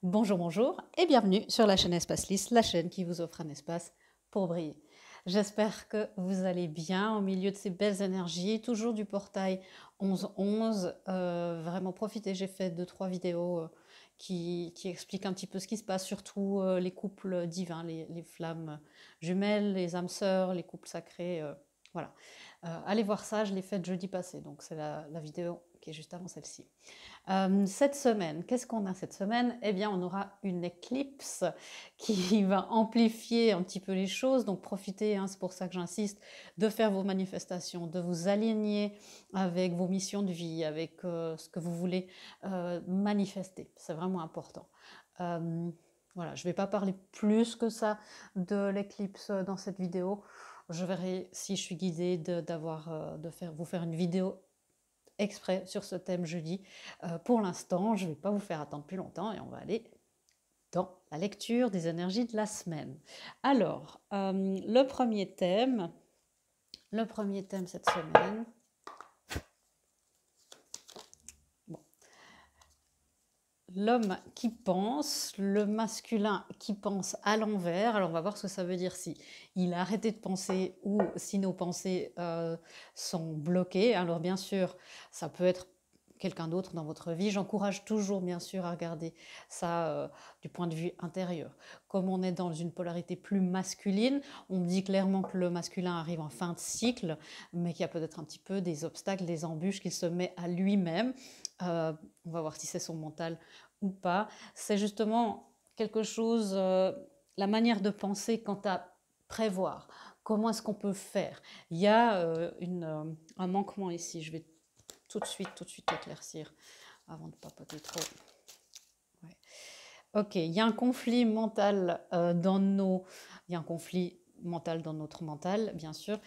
Bonjour, bonjour et bienvenue sur la chaîne Espace Lys, la chaîne qui vous offre un espace pour briller. J'espère que vous allez bien au milieu de ces belles énergies, toujours du portail 11-11. Vraiment profitez, j'ai fait 2-3 vidéos qui expliquent un petit peu ce qui se passe, surtout les couples divins, les flammes jumelles, les âmes sœurs, les couples sacrés. Voilà. Allez voir ça, je l'ai faite jeudi passé, donc c'est la vidéo qui est juste avant celle-ci. Cette semaine, qu'est-ce qu'on a cette semaine? Eh bien, on aura une éclipse qui va amplifier un petit peu les choses. Donc, profitez, hein, c'est pour ça que j'insiste, de faire vos manifestations, de vous aligner avec vos missions de vie, avec ce que vous voulez manifester. C'est vraiment important. Voilà, je ne vais pas parler plus que ça de l'éclipse dans cette vidéo. Je verrai si je suis guidée vous faire une vidéo exprès sur ce thème jeudi. Pour l'instant, je ne vais pas vous faire attendre plus longtemps et on va aller dans la lecture des énergies de la semaine. Alors, le premier thème cette semaine, l'homme qui pense, le masculin qui pense à l'envers. Alors on va voir ce que ça veut dire si il a arrêté de penser ou si nos pensées sont bloquées. Alors bien sûr, ça peut être quelqu'un d'autre dans votre vie. J'encourage toujours bien sûr à regarder ça du point de vue intérieur. Comme on est dans une polarité plus masculine, on me dit clairement que le masculin arrive en fin de cycle, mais qu'il y a peut-être un petit peu des obstacles, des embûches qu'il se met à lui-même. On va voir si c'est son mental ou pas. C'est justement quelque chose, la manière de penser quant à prévoir. Comment est-ce qu'on peut faire? Il y a un manquement ici. Je vais tout de suite éclaircir avant de papoter trop. Ouais. Ok, il y a un conflit mental il y a un conflit mental dans notre mental, bien sûr.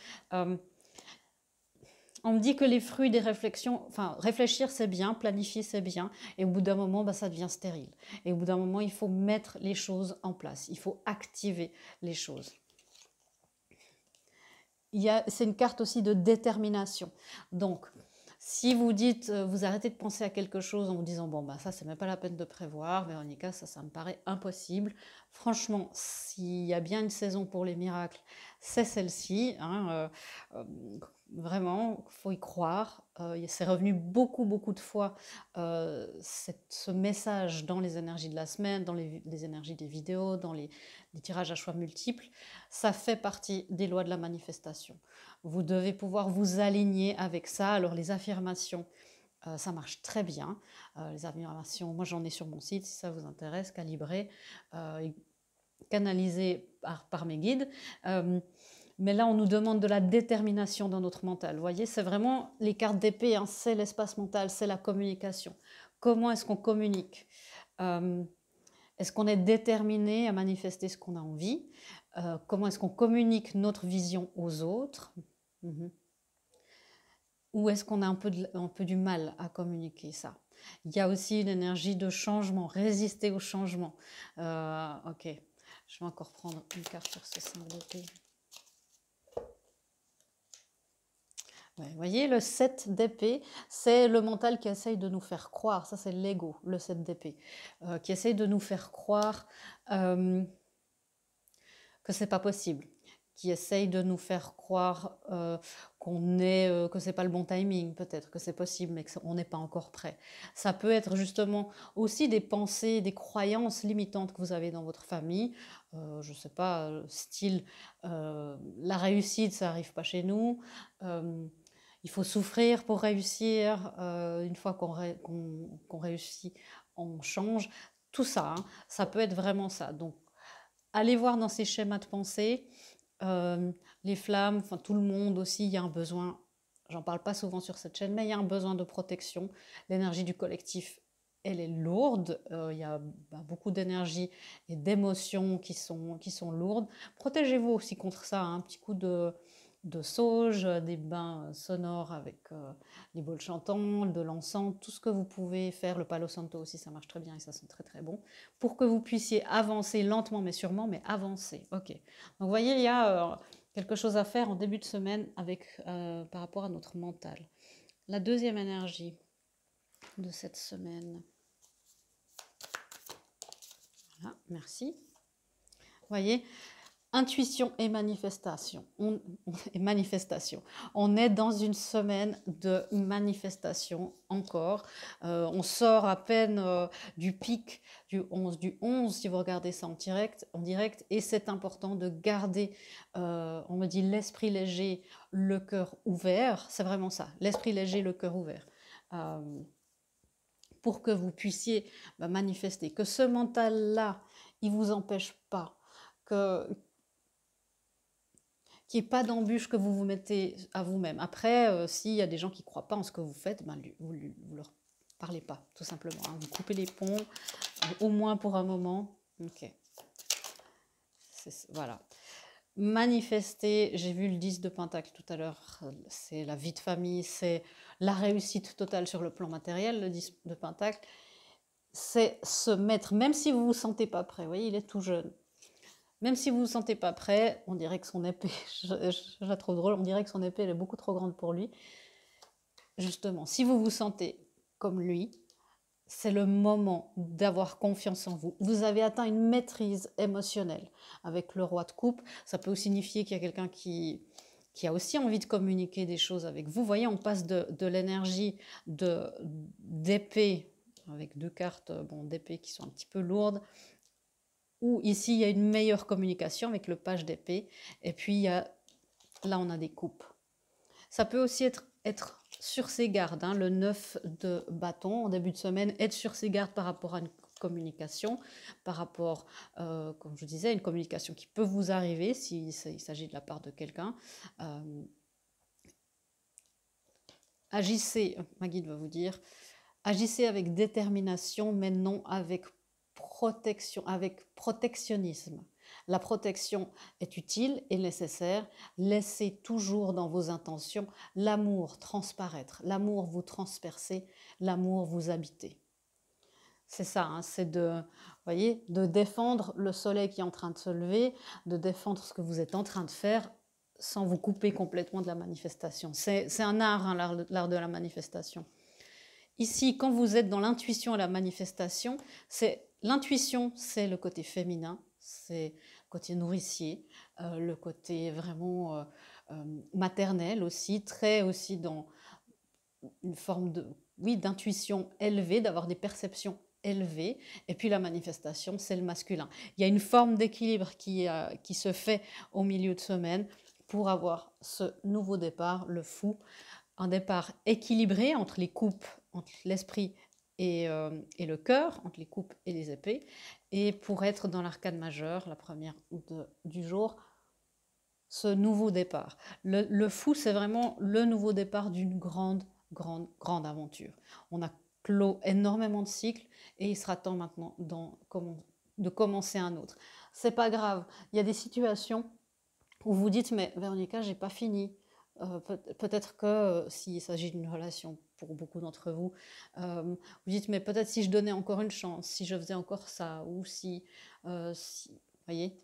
On me dit que les fruits des réflexions, enfin réfléchir c'est bien, planifier c'est bien, et au bout d'un moment ça devient stérile. Et au bout d'un moment il faut mettre les choses en place, il faut activer les choses. C'est une carte aussi de détermination. Donc si vous dites, vous arrêtez de penser à quelque chose en vous disant bon ça c'est même pas la peine de prévoir, Véronica, ça me paraît impossible. Franchement, s'il y a bien une saison pour les miracles, c'est celle-ci. Hein, vraiment, faut y croire. C'est revenu beaucoup de fois ce message dans les énergies de la semaine, dans les énergies des vidéos, dans les tirages à choix multiples. Ça fait partie des lois de la manifestation. Vous devez pouvoir vous aligner avec ça. Alors les affirmations, ça marche très bien. Les affirmations, moi j'en ai sur mon site si ça vous intéresse, calibrées, canalisées par mes guides. Mais là, on nous demande de la détermination dans notre mental. Vous voyez, c'est vraiment les cartes d'épée, hein, c'est l'espace mental, c'est la communication. Comment est-ce qu'on communique? Est-ce qu'on est déterminé à manifester ce qu'on a envie? Comment est-ce qu'on communique notre vision aux autres? Ou est-ce qu'on a un peu du mal à communiquer ça? Il y a aussi une énergie de changement, résister au changement. Ok, je vais encore prendre une carte sur ce symbole d'épée. Ouais, vous voyez, le 7 d'épée, c'est le mental qui essaye de nous faire croire, ça c'est l'ego, le 7 d'épée, qui essaye de nous faire croire que c'est pas possible, qui essaye de nous faire croire que c'est pas le bon timing, peut-être que c'est possible, mais qu'on n'est pas encore prêt. Ça peut être justement aussi des pensées, des croyances limitantes que vous avez dans votre famille. Je sais pas, style la réussite, ça arrive pas chez nous. Il faut souffrir pour réussir. Une fois qu'on réussit, on change. Tout ça, hein, ça peut être vraiment ça. Donc, allez voir dans ces schémas de pensée. Les flammes, enfin tout le monde aussi, il y a un besoin, j'en parle pas souvent sur cette chaîne, mais il y a un besoin de protection. L'énergie du collectif, elle est lourde, il y a beaucoup d'énergie et d'émotions qui sont lourdes. Protégez-vous aussi contre ça, hein, un petit coup de sauge, des bains sonores avec les bols chantants, de l'encens, tout ce que vous pouvez faire. Le palo santo aussi, ça marche très bien et ça sent très bon. Pour que vous puissiez avancer lentement mais sûrement, mais avancer. Ok. Donc vous voyez, il y a quelque chose à faire en début de semaine par rapport à notre mental. La deuxième énergie de cette semaine. Merci. Vous voyez, intuition et manifestation. On est dans une semaine de manifestation encore. On sort à peine du pic du 11 si vous regardez ça en direct. Et c'est important de garder, on me dit l'esprit léger, le cœur ouvert. C'est vraiment ça, l'esprit léger, le cœur ouvert. Pour que vous puissiez manifester. Que ce mental-là, il ne vous empêche pas. Qu'il n'y ait pas d'embûche que vous vous mettez à vous-même. Après, s'il y a des gens qui ne croient pas en ce que vous faites, vous ne leur parlez pas, tout simplement. Hein. Vous coupez les ponts, au moins pour un moment. Ok. Voilà. Manifester, j'ai vu le 10 de Pentacle tout à l'heure, c'est la vie de famille, c'est la réussite totale sur le plan matériel, le 10 de Pentacle. C'est se mettre, même si vous ne vous sentez pas prêt, vous voyez, il est tout jeune. Même si vous ne vous sentez pas prêt, on dirait que son épée, je la trouve drôle, on dirait que son épée elle est beaucoup trop grande pour lui. Justement, si vous vous sentez comme lui, c'est le moment d'avoir confiance en vous. Vous avez atteint une maîtrise émotionnelle. Avec le roi de coupe, ça peut signifier qu'il y a quelqu'un qui a aussi envie de communiquer des choses avec vous. Vous voyez, on passe de l'énergie d'épée, avec deux cartes d'épée qui sont un petit peu lourdes, où ici il y a une meilleure communication avec le page d'épée, et puis là on a des coupes. Ça peut aussi être sur ses gardes, hein, le 9 de bâton en début de semaine, être sur ses gardes par rapport à une communication, par rapport, comme je disais, une communication qui peut vous arriver s'il s'agit de la part de quelqu'un. Agissez, ma guide va vous dire, agissez avec détermination, mais non avec protectionnisme. La protection est utile et nécessaire. Laissez toujours dans vos intentions l'amour transparaître, l'amour vous transpercer, l'amour vous habiter. C'est ça, hein, c'est de défendre le soleil qui est en train de se lever, de défendre ce que vous êtes en train de faire sans vous couper complètement de la manifestation. C'est un art, hein, l'art de la manifestation. Ici, quand vous êtes dans l'intuition et la manifestation, l'intuition, c'est le côté féminin, c'est le côté nourricier, le côté vraiment maternel aussi, très aussi dans une forme d'intuition élevée, d'avoir des perceptions élevées. Et puis la manifestation, c'est le masculin. Il y a une forme d'équilibre qui se fait au milieu de semaine pour avoir ce nouveau départ, le fou, un départ équilibré entre les coupes, entre l'esprit et le cœur, entre les coupes et les épées, et pour être dans l'arcane majeure, la première du jour, ce nouveau départ. Le fou, c'est vraiment le nouveau départ d'une grande aventure. On a clos énormément de cycles et il sera temps maintenant de commencer un autre. C'est pas grave, il y a des situations où vous dites, mais Véronica, j'ai pas fini. Peut-être que s'il s'agit d'une relation pour beaucoup d'entre vous, vous dites, mais peut-être si je donnais encore une chance, si je faisais encore ça, ou voyez,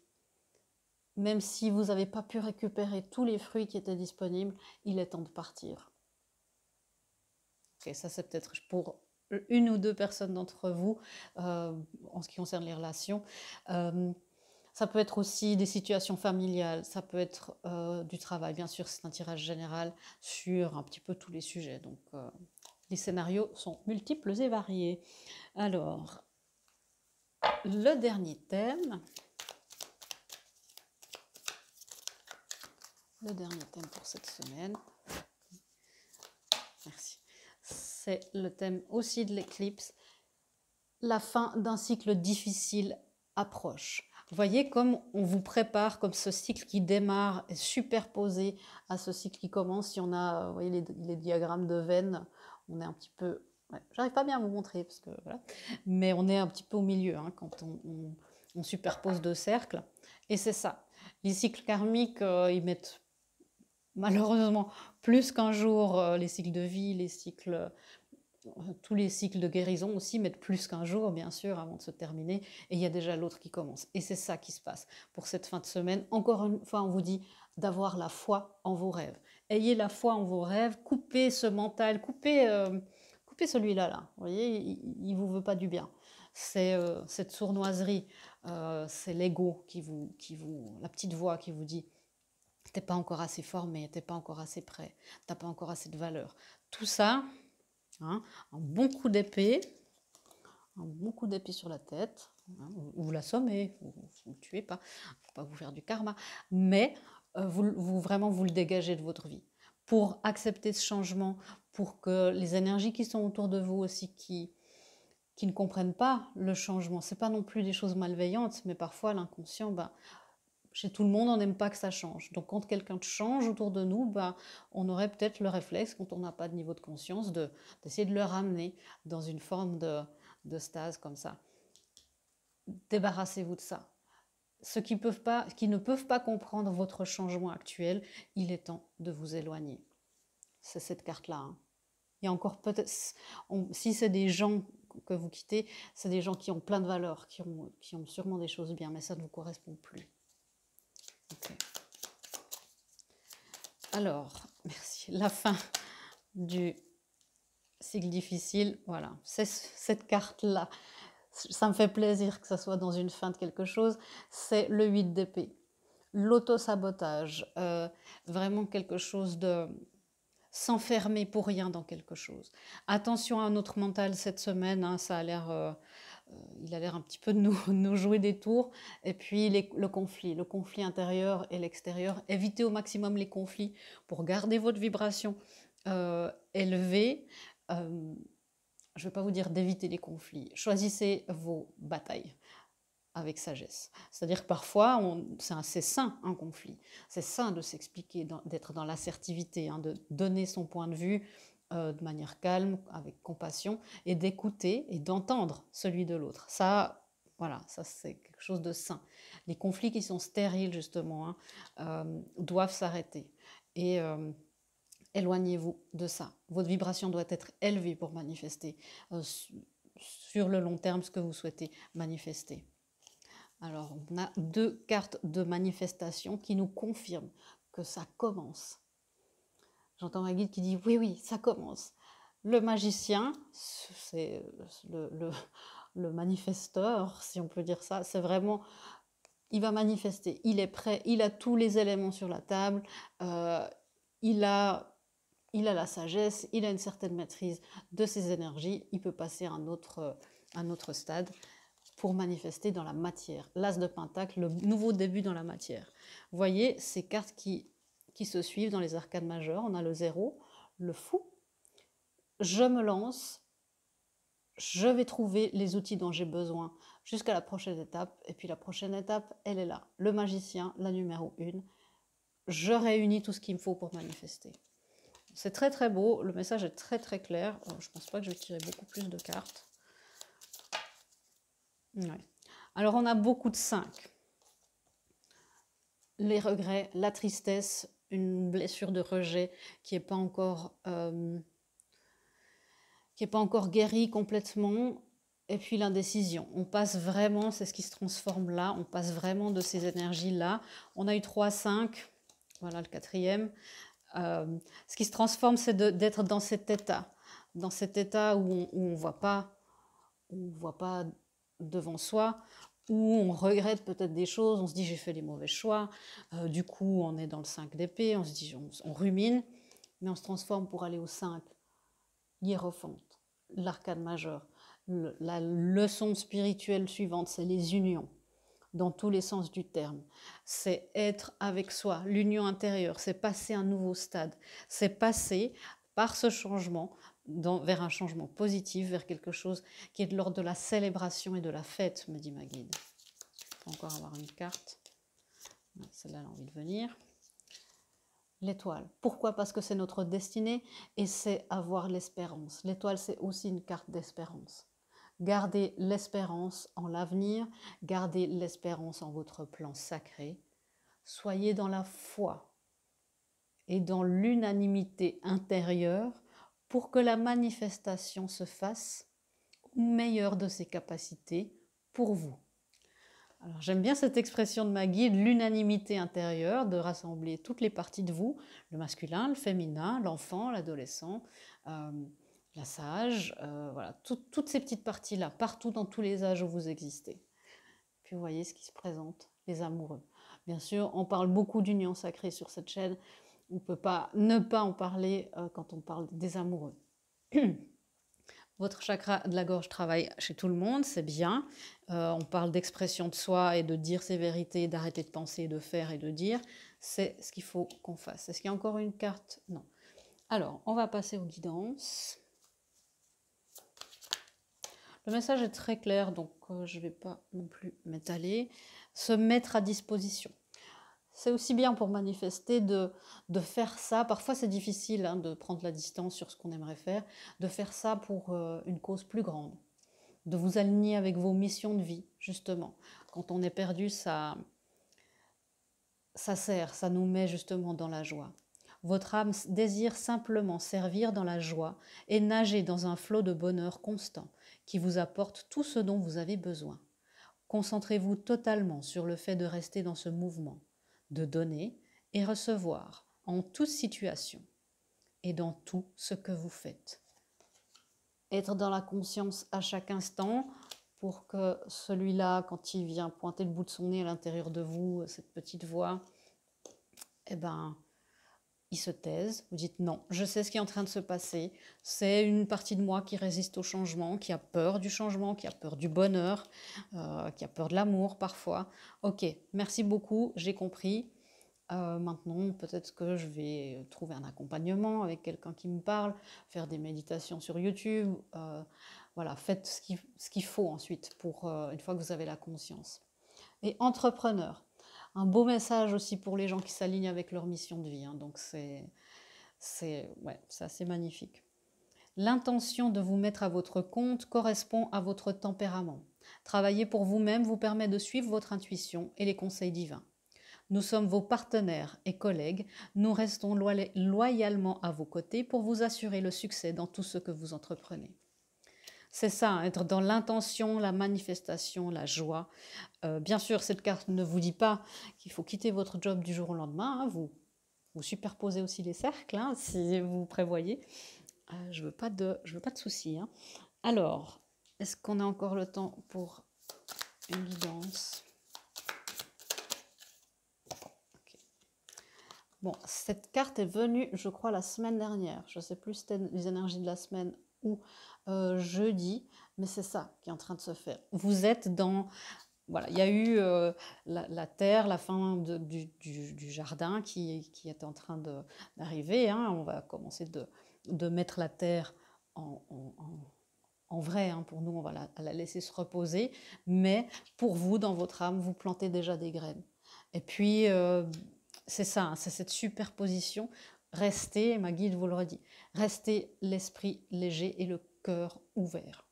même si vous n'avez pas pu récupérer tous les fruits qui étaient disponibles, il est temps de partir. Ok, ça c'est peut-être pour une ou deux personnes d'entre vous en ce qui concerne les relations. Ça peut être aussi des situations familiales, ça peut être du travail. Bien sûr, c'est un tirage général sur un petit peu tous les sujets. Donc, les scénarios sont multiples et variés. Alors, le dernier thème. Le dernier thème pour cette semaine. Merci. C'est le thème aussi de l'éclipse. La fin d'un cycle difficile approche. Vous voyez comme on vous prépare, comme ce cycle qui démarre est superposé à ce cycle qui commence. Si on a, vous voyez les diagrammes de veines, on est un petit peu... Ouais, j'arrive pas bien à vous montrer, parce que, voilà, mais on est un petit peu au milieu hein, quand on superpose deux cercles. Et c'est ça. Les cycles karmiques, ils mettent malheureusement plus qu'un jour, les cycles de vie, tous les cycles de guérison aussi mettent plus qu'un jour, bien sûr, avant de se terminer. Et il y a déjà l'autre qui commence. Et c'est ça qui se passe pour cette fin de semaine. Encore une fois, on vous dit d'avoir la foi en vos rêves. Ayez la foi en vos rêves. Coupez ce mental. Coupez celui-là. Là. Vous voyez, il ne vous veut pas du bien. c'est cette sournoiserie, c'est l'ego la petite voix qui vous dit t'es pas encore assez formé, t'es pas encore assez prêt, t'as pas encore assez de valeur. Tout ça, hein, un bon coup d'épée sur la tête, hein, vous l'assommez, vous ne le tuez pas, faut pas vous faire du karma, mais vraiment vous le dégagez de votre vie pour accepter ce changement, pour que les énergies qui sont autour de vous aussi, qui ne comprennent pas le changement, c'est pas non plus des choses malveillantes, mais parfois l'inconscient, chez tout le monde, on n'aime pas que ça change. Donc quand quelqu'un change autour de nous, on aurait peut-être le réflexe, quand on n'a pas de niveau de conscience, d'essayer de le ramener dans une forme de stase comme ça. Débarrassez-vous de ça. Ceux qui ne peuvent pas comprendre votre changement actuel, il est temps de vous éloigner. C'est cette carte-là. Hein. Il y a encore peut-être, si c'est des gens que vous quittez, c'est des gens qui ont plein de valeurs, qui ont sûrement des choses bien, mais ça ne vous correspond plus. Okay. Alors, merci. La fin du cycle difficile, voilà, c'est cette carte-là. Ça me fait plaisir que ça soit dans une fin de quelque chose. C'est le 8 d'épée. L'auto-sabotage, vraiment quelque chose de s'enfermer pour rien dans quelque chose. Attention à notre mental cette semaine, hein, ça a l'air... il a l'air un petit peu de nous jouer des tours. Et puis le conflit intérieur et l'extérieur. Évitez au maximum les conflits pour garder votre vibration élevée. Je ne vais pas vous dire d'éviter les conflits. Choisissez vos batailles avec sagesse. C'est-à-dire que parfois, c'est sain un conflit. C'est sain de s'expliquer, d'être dans l'assertivité, hein, de donner son point de vue de manière calme, avec compassion, et d'écouter et d'entendre celui de l'autre. Ça, voilà, ça c'est quelque chose de sain. Les conflits qui sont stériles, justement, hein, doivent s'arrêter. Et éloignez-vous de ça. Votre vibration doit être élevée pour manifester sur le long terme ce que vous souhaitez manifester. Alors, on a 2 cartes de manifestation qui nous confirment que ça commence. J'entends ma guide qui dit oui, ça commence. Le magicien, c'est le manifesteur, si on peut dire ça, c'est vraiment, il va manifester, il est prêt, il a tous les éléments sur la table, il a la sagesse, il a une certaine maîtrise de ses énergies, il peut passer à un autre stade pour manifester dans la matière. L'As de Pentacle, le nouveau début dans la matière. Vous voyez, ces cartes qui se suivent dans les arcanes majeures, on a le 0, le fou. Je me lance, je vais trouver les outils dont j'ai besoin jusqu'à la prochaine étape. Et puis la prochaine étape, elle est là. Le magicien, la numéro 1. Je réunis tout ce qu'il me faut pour manifester. C'est très très beau, le message est très très clair. Je ne pense pas que je vais tirer beaucoup plus de cartes. Ouais. Alors on a beaucoup de 5. Les regrets, la tristesse, une blessure de rejet qui n'est pas encore guérie complètement, et puis l'indécision. On passe vraiment, c'est ce qui se transforme là, on passe vraiment de ces énergies-là. On a eu 3, 5, voilà le 4e. Ce qui se transforme, c'est d'être dans cet état où on ne voit pas devant soi, où on regrette peut-être des choses, on se dit j'ai fait les mauvais choix, du coup on est dans le 5 d'épée, on se dit on rumine, mais on se transforme pour aller au 5, hiérophante, l'arcane majeur. La leçon spirituelle suivante, c'est les unions, dans tous les sens du terme. C'est être avec soi, l'union intérieure, c'est passer un nouveau stade, c'est passer par ce changement vers un changement positif, vers quelque chose qui est de l'ordre de la célébration et de la fête, me dit ma guide. Il faut encore avoir une carte. Celle-là, elle a envie de venir. L'étoile. Pourquoi? Parce que c'est notre destinée et c'est avoir l'espérance. L'étoile, c'est aussi une carte d'espérance. Gardez l'espérance en l'avenir, gardez l'espérance en votre plan sacré. Soyez dans la foi et dans l'unanimité intérieure pour que la manifestation se fasse au meilleur de ses capacités pour vous. Alors j'aime bien cette expression de ma guide, l'unanimité intérieure, de rassembler toutes les parties de vous, le masculin, le féminin, l'enfant, l'adolescent, la sage, voilà, toutes ces petites parties-là, partout dans tous les âges où vous existez. Puis vous voyez ce qui se présente, les amoureux. Bien sûr, on parle beaucoup d'union sacrée sur cette chaîne. On ne peut pas ne pas en parler quand on parle des amoureux. Votre chakra de la gorge travaille chez tout le monde, c'est bien. On parle d'expression de soi et de dire ses vérités, d'arrêter de penser, de faire et de dire. C'est ce qu'il faut qu'on fasse. Est-ce qu'il y a encore une carte? Non. Alors, on va passer aux guidances. Le message est très clair, donc je ne vais pas non plus m'étaler. Se mettre à disposition. C'est aussi bien pour manifester de faire ça. Parfois, c'est difficile hein, de prendre la distance sur ce qu'on aimerait faire, de faire ça pour une cause plus grande, de vous aligner avec vos missions de vie, justement. Quand on est perdu, ça sert, ça nous met justement dans la joie. Votre âme désire simplement servir dans la joie et nager dans un flot de bonheur constant qui vous apporte tout ce dont vous avez besoin. Concentrez-vous totalement sur le fait de rester dans ce mouvement, de donner et recevoir en toute situation et dans tout ce que vous faites. Être dans la conscience à chaque instant pour que celui-là, quand il vient pointer le bout de son nez à l'intérieur de vous, cette petite voix, eh ben, il se taise. Vous dites non, je sais ce qui est en train de se passer. C'est une partie de moi qui résiste au changement, qui a peur du changement, qui a peur du bonheur, qui a peur de l'amour parfois. Ok, merci beaucoup, j'ai compris. Maintenant, peut-être que je vais trouver un accompagnement avec quelqu'un qui me parle, faire des méditations sur YouTube. Voilà, faites ce qu'il faut ensuite pour une fois que vous avez la conscience. Et entrepreneur, un beau message aussi pour les gens qui s'alignent avec leur mission de vie. Hein, donc c'est assez magnifique. L'intention de vous mettre à votre compte correspond à votre tempérament. Travailler pour vous-même vous permet de suivre votre intuition et les conseils divins. Nous sommes vos partenaires et collègues. Nous restons loyalement à vos côtés pour vous assurer le succès dans tout ce que vous entreprenez. C'est ça, être dans l'intention, la manifestation, la joie. Bien sûr, cette carte ne vous dit pas qu'il faut quitter votre job du jour au lendemain. Hein, vous superposez aussi les cercles, hein, si vous prévoyez. Je veux pas de soucis. Hein. Alors, est-ce qu'on a encore le temps pour une guidance? Bon, cette carte est venue, je crois, la semaine dernière. Je ne sais plus si c'était les énergies de la semaine ou jeudi, mais c'est ça qui est en train de se faire. Vous êtes dans... Voilà, il y a eu la terre, la fin du jardin qui est en train d'arriver. Hein. On va commencer de mettre la terre en vrai. Hein. Pour nous, on va la laisser se reposer. Mais pour vous, dans votre âme, vous plantez déjà des graines. Et puis... c'est ça, hein, c'est cette superposition. Restez, ma guide vous le redit, restez l'esprit léger et le cœur ouvert.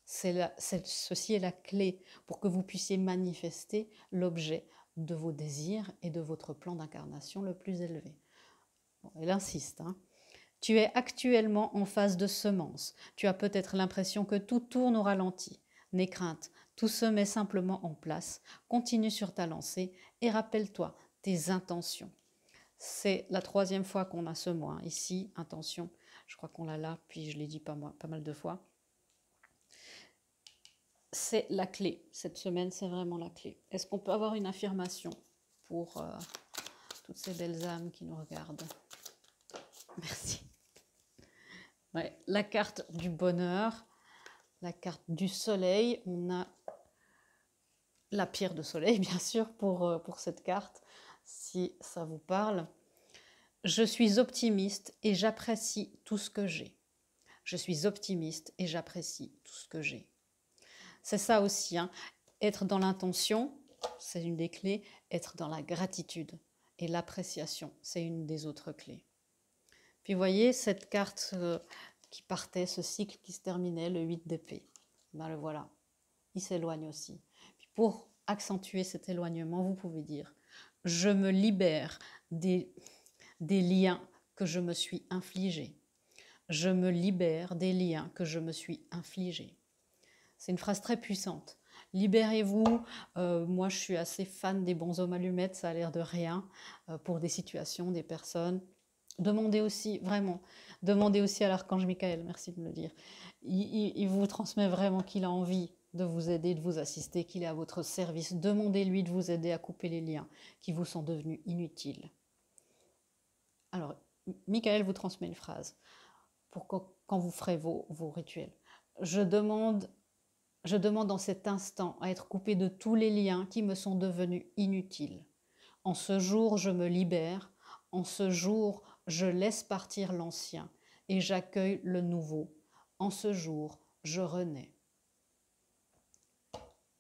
Ceci est la clé pour que vous puissiez manifester l'objet de vos désirs et de votre plan d'incarnation le plus élevé. Bon, elle insiste. Hein. Tu es actuellement en phase de semence. Tu as peut-être l'impression que tout tourne au ralenti. N'aie crainte, tout se met simplement en place. Continue sur ta lancée et rappelle-toi tes intentions. C'est la 3e fois qu'on a ce mot. Hein. Ici, intention, je crois qu'on l'a là, puis je l'ai dit pas mal de fois. C'est la clé. Cette semaine, c'est vraiment la clé. Est-ce qu'on peut avoir une affirmation pour toutes ces belles âmes qui nous regardent? Merci. Ouais, la carte du bonheur, la carte du soleil. On a la pierre de soleil, bien sûr, pour cette carte, si ça vous parle. Je suis optimiste et j'apprécie tout ce que j'ai. Je suis optimiste et j'apprécie tout ce que j'ai. C'est ça aussi, hein. Être dans l'intention, c'est une des clés. Être dans la gratitude et l'appréciation, c'est une des autres clés. Puis vous voyez, cette carte qui partait, ce cycle qui se terminait, le 8 d'épée, ben le voilà, il s'éloigne aussi. Puis pour accentuer cet éloignement, vous pouvez dire « Je me libère des liens que je me suis infligés. Je me libère des liens que je me suis infligés. » C'est une phrase très puissante. Libérez-vous. Moi, je suis assez fan des bonshommes allumettes, ça a l'air de rien pour des situations, des personnes. Demandez aussi, vraiment, demandez aussi à l'archange Michael, merci de me le dire. Il vous transmet vraiment qu'il a envie de vous aider, de vous assister, qu'il est à votre service. Demandez-lui de vous aider à couper les liens qui vous sont devenus inutiles. Alors, Michael vous transmet une phrase pour quand vous ferez vos rituels. Je demande en cet instant à être coupé de tous les liens qui me sont devenus inutiles. En ce jour, je me libère. En ce jour, je laisse partir l'ancien et j'accueille le nouveau. En ce jour, je renais.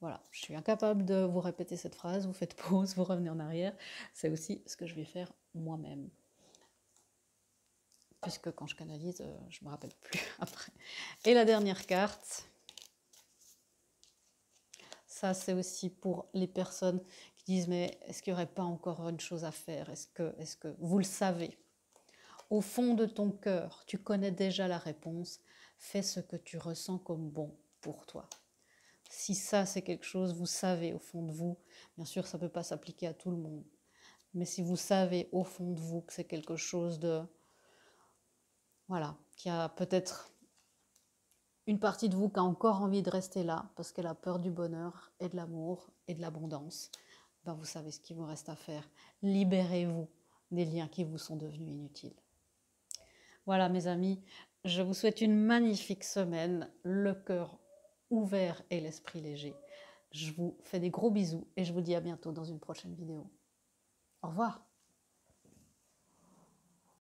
Voilà, je suis incapable de vous répéter cette phrase. Vous faites pause, vous revenez en arrière. C'est aussi ce que je vais faire moi-même. Puisque quand je canalise, je ne me rappelle plus après. Et la dernière carte, ça c'est aussi pour les personnes qui disent mais est-ce qu'il n'y aurait pas encore une chose à faire? Est-ce que vous le savez? Au fond de ton cœur, tu connais déjà la réponse. Fais ce que tu ressens comme bon pour toi. Si ça c'est quelque chose, vous savez au fond de vous, bien sûr ça ne peut pas s'appliquer à tout le monde, mais si vous savez au fond de vous que c'est quelque chose de... Voilà, qui a peut-être une partie de vous qui a encore envie de rester là parce qu'elle a peur du bonheur et de l'amour et de l'abondance, ben vous savez ce qu'il vous reste à faire. Libérez-vous des liens qui vous sont devenus inutiles. Voilà mes amis, je vous souhaite une magnifique semaine, le cœur ouvert et l'esprit léger. Je vous fais des gros bisous et je vous dis à bientôt dans une prochaine vidéo. Au revoir.